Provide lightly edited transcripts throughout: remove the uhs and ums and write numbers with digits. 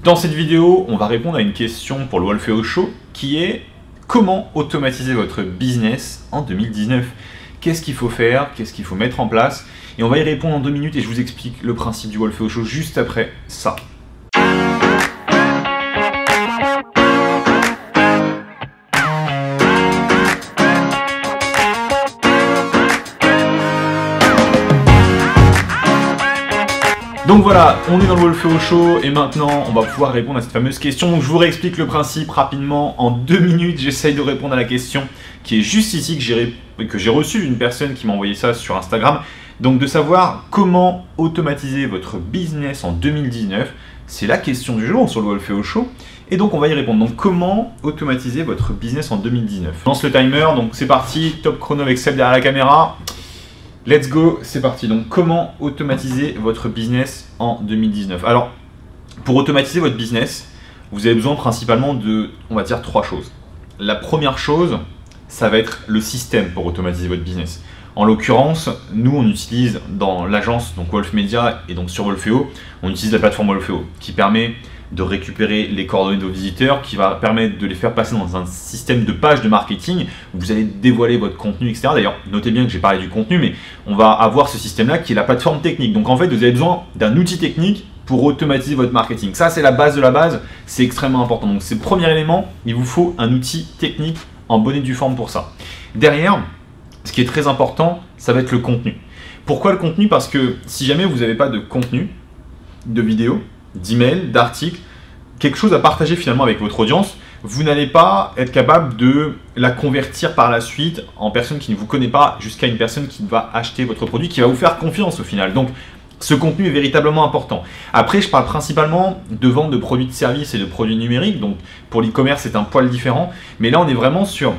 Dans cette vidéo, on va répondre à une question pour le Wolfeo Show qui est comment automatiser votre business en 2019 ? Qu'est-ce qu'il faut faire ? Qu'est-ce qu'il faut mettre en place ? Et on va y répondre en 2 minutes et je vous explique le principe du Wolfeo Show juste après ça. Donc voilà, on est dans le Wolfeo Show et maintenant on va pouvoir répondre à cette fameuse question. Donc je vous réexplique le principe rapidement en 2 minutes. J'essaye de répondre à la question qui est juste ici que j'ai reçue d'une personne qui m'a envoyé ça sur Instagram. Donc de savoir comment automatiser votre business en 2019, c'est la question du jour sur le Wolfeo Show. Et donc on va y répondre. Donc comment automatiser votre business en 2019 ? Je lance le timer, donc c'est parti, top chrono avec Seb derrière la caméra. Let's go, c'est parti. Donc, comment automatiser votre business en 2019 ? Alors, pour automatiser votre business, vous avez besoin principalement de, on va dire, 3 choses. La première chose, ça va être le système pour automatiser votre business. En l'occurrence, nous, on utilise dans l'agence, donc Wolf Media et donc sur Wolfeo, on utilise la plateforme Wolfeo qui permet de récupérer les coordonnées de vos visiteurs, qui va permettre de les faire passer dans un système de pages de marketing où vous allez dévoiler votre contenu, etc. D'ailleurs, notez bien que j'ai parlé du contenu, mais on va avoir ce système-là qui est la plateforme technique. Donc en fait, vous avez besoin d'un outil technique pour automatiser votre marketing. Ça, c'est la base de la base, c'est extrêmement important. Donc c'est le premier élément, il vous faut un outil technique en bonne et due forme pour ça. Derrière, ce qui est très important, ça va être le contenu. Pourquoi le contenu ? Parce que si jamais vous n'avez pas de contenu, de vidéo, d'emails, d'articles, quelque chose à partager finalement avec votre audience, vous n'allez pas être capable de la convertir par la suite en personne qui ne vous connaît pas jusqu'à une personne qui va acheter votre produit, qui va vous faire confiance au final. Donc, ce contenu est véritablement important. Après, je parle principalement de vente de produits de services et de produits numériques. Donc, pour l'e-commerce, c'est un poil différent. Mais là, on est vraiment sur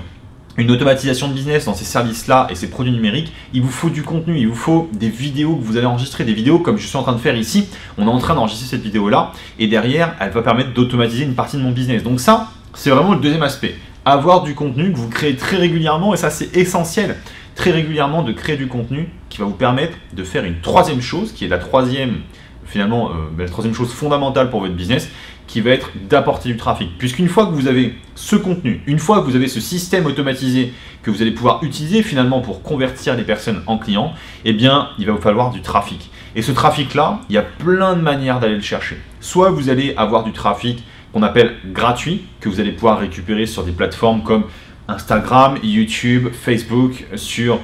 une automatisation de business dans ces services-là et ces produits numériques. Il vous faut du contenu, il vous faut des vidéos que vous allez enregistrer, des vidéos comme je suis en train de faire ici. On est en train d'enregistrer cette vidéo-là et derrière, elle va permettre d'automatiser une partie de mon business. Donc ça, c'est vraiment le deuxième aspect. Avoir du contenu que vous créez très régulièrement et ça, c'est essentiel. Très régulièrement de créer du contenu qui va vous permettre de faire une troisième chose, qui est la troisième, finalement, la troisième chose fondamentale pour votre business, qui va être d'apporter du trafic. Puisqu'une fois que vous avez ce contenu, une fois que vous avez ce système automatisé que vous allez pouvoir utiliser finalement pour convertir les personnes en clients, eh bien, il va vous falloir du trafic. Et ce trafic-là, il y a plein de manières d'aller le chercher. Soit vous allez avoir du trafic qu'on appelle gratuit, que vous allez pouvoir récupérer sur des plateformes comme Instagram, YouTube, Facebook, sur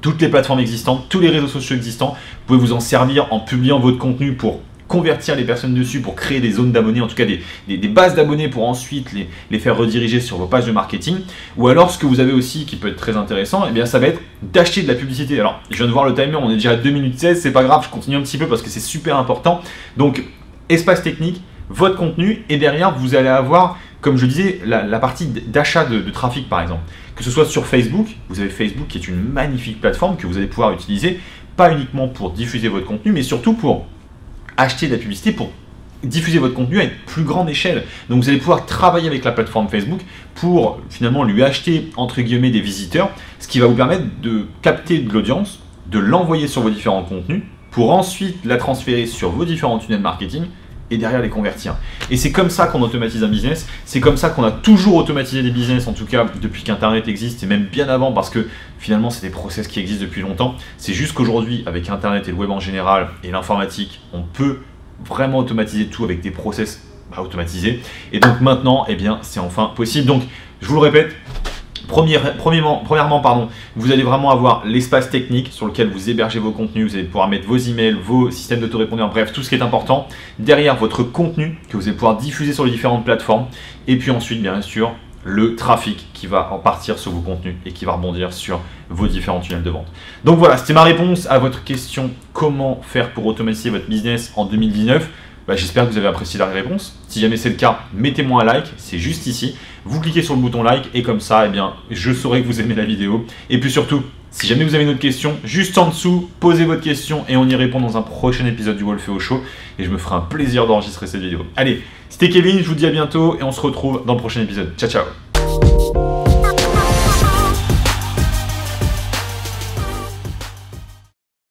toutes les plateformes existantes, tous les réseaux sociaux existants. Vous pouvez vous en servir en publiant votre contenu pour convertir les personnes dessus, pour créer des zones d'abonnés, en tout cas des bases d'abonnés pour ensuite les faire rediriger sur vos pages de marketing. Ou alors ce que vous avez aussi qui peut être très intéressant, eh bien ça va être d'acheter de la publicité. Alors je viens de voir le timer, on est déjà à 2 minutes 16, c'est pas grave, je continue un petit peu parce que c'est super important. Donc espace technique, votre contenu et derrière vous allez avoir, comme je disais, la partie d'achat de trafic par exemple. Que ce soit sur Facebook, vous avez Facebook qui est une magnifique plateforme que vous allez pouvoir utiliser, pas uniquement pour diffuser votre contenu, mais surtout pour acheter de la publicité, pour diffuser votre contenu à une plus grande échelle. Donc vous allez pouvoir travailler avec la plateforme Facebook pour finalement lui acheter entre guillemets des visiteurs, ce qui va vous permettre de capter de l'audience, de l'envoyer sur vos différents contenus, pour ensuite la transférer sur vos différents tunnels marketing et derrière les convertir. Et c'est comme ça qu'on automatise un business, c'est comme ça qu'on a toujours automatisé des business, en tout cas depuis qu'Internet existe et même bien avant parce que finalement c'est des process qui existent depuis longtemps. C'est juste qu'aujourd'hui avec Internet et le web en général et l'informatique, on peut vraiment automatiser tout avec des process automatisés. Et donc maintenant, eh bien, c'est enfin possible. Donc je vous le répète, Premièrement, vous allez vraiment avoir l'espace technique sur lequel vous hébergez vos contenus, vous allez pouvoir mettre vos emails, vos systèmes d'autorépondeur, bref, tout ce qui est important. Derrière, votre contenu que vous allez pouvoir diffuser sur les différentes plateformes. Et puis ensuite, bien sûr, le trafic qui va en partir sur vos contenus et qui va rebondir sur vos différents tunnels de vente. Donc voilà, c'était ma réponse à votre question, comment faire pour automatiser votre business en 2019 ? J'espère que vous avez apprécié la réponse. Si jamais c'est le cas, mettez-moi un like, c'est juste ici. Vous cliquez sur le bouton like et comme ça, eh bien, je saurai que vous aimez la vidéo. Et puis surtout, si jamais vous avez une autre question, juste en dessous, posez votre question et on y répond dans un prochain épisode du Wolfeo Show. Et je me ferai un plaisir d'enregistrer cette vidéo. Allez, c'était Kevin, je vous dis à bientôt et on se retrouve dans le prochain épisode. Ciao, ciao!